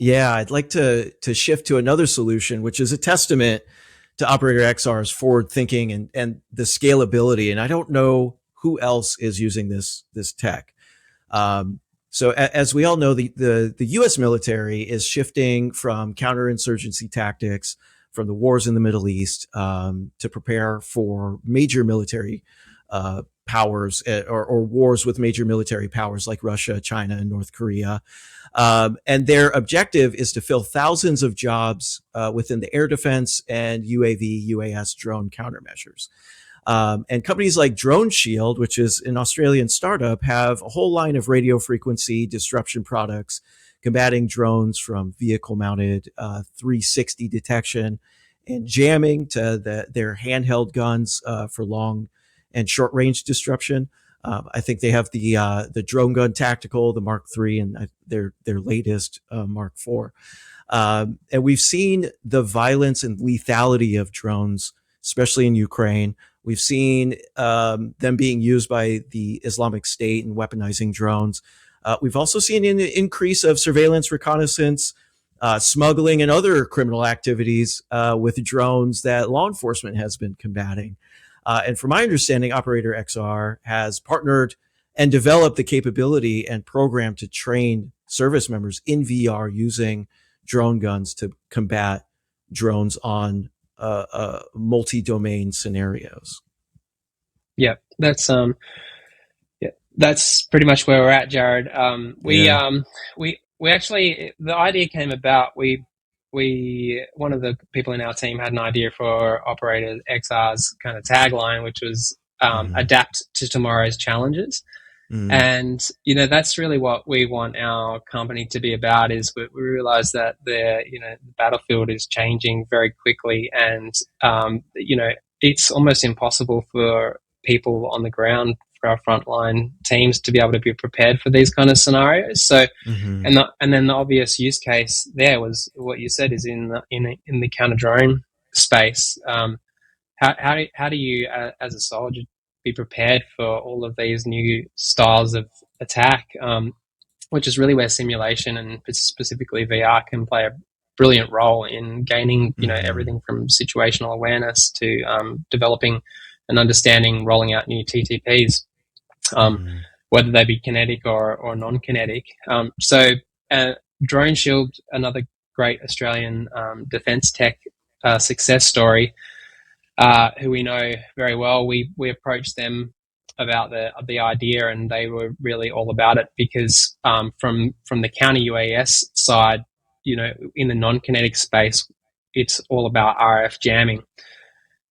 Yeah, I'd like to shift to another solution, which is a testament to Operator XR's forward thinking and the scalability. And I don't know who else is using this tech. So as we all know, the U.S. military is shifting from counterinsurgency tactics from the wars in the Middle East to prepare for major military powers or wars with major military powers like Russia, China, and North Korea. And their objective is to fill thousands of jobs within the air defense and UAV, UAS drone countermeasures. And companies like DroneSheild, which is an Australian startup, have a whole line of radio frequency disruption products combating drones from vehicle-mounted 360 detection and jamming to their handheld guns for long and short-range disruption. I think they have the drone gun tactical, the Mark III, and their latest Mark IV. And we've seen the violence and lethality of drones, especially in Ukraine. We've seen them being used by the Islamic State and weaponizing drones. We've also seen an increase of surveillance, reconnaissance, smuggling, and other criminal activities with drones that law enforcement has been combating. And from my understanding, Operator XR has partnered and developed the capability and program to train service members in VR using drone guns to combat drones on multi-domain scenarios. Yeah, that's pretty much where we're at, Jared. We actually, the idea came about. One of the people in our team had an idea for Operator XR's kind of tagline, which was adapt to tomorrow's challenges. And, that's really what we want our company to be about. Is we realize that the battlefield is changing very quickly, and, it's almost impossible for people on the ground, for our frontline teams, to be able to be prepared for these kind of scenarios. So, and then the obvious use case there was what you said, is in the counter drone space. How do you, as a soldier, be prepared for all of these new styles of attack, which is really where simulation and specifically VR can play a brilliant role in gaining, everything from situational awareness to developing and understanding, rolling out new TTPs, whether they be kinetic or non-kinetic. So DroneSheild, another great Australian defence tech success story, who we know very well. We approached them about the idea, and they were really all about it because from the counter UAS side, in the non-kinetic space, it's all about RF jamming.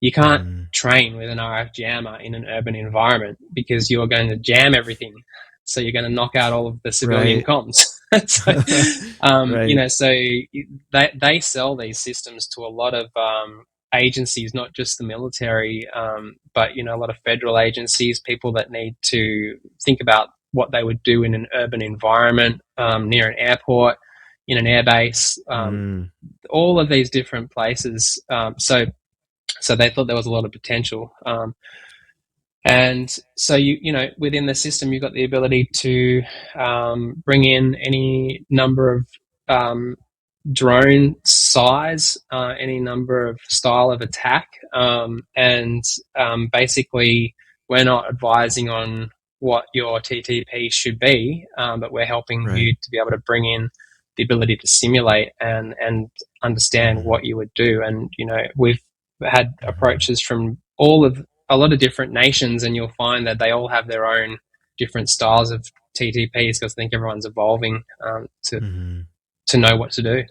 You can't train with an RF jammer in an urban environment because you're going to jam everything. So you're going to knock out all of the civilian comms. So, so they sell these systems to a lot of agencies, not just the military, but, a lot of federal agencies, people that need to think about what they would do in an urban environment, near an airport, in an airbase, all of these different places. So they thought there was a lot of potential. And so, within the system, you've got the ability to bring in any number of drone size, any number of style of attack. And basically, we're not advising on what your TTP should be, but we're helping you to be able to bring in the ability to simulate and understand what you would do. And, we've had approaches from a lot of different nations, and you'll find that they all have their own different styles of TTPs because I think everyone's evolving to know what to do.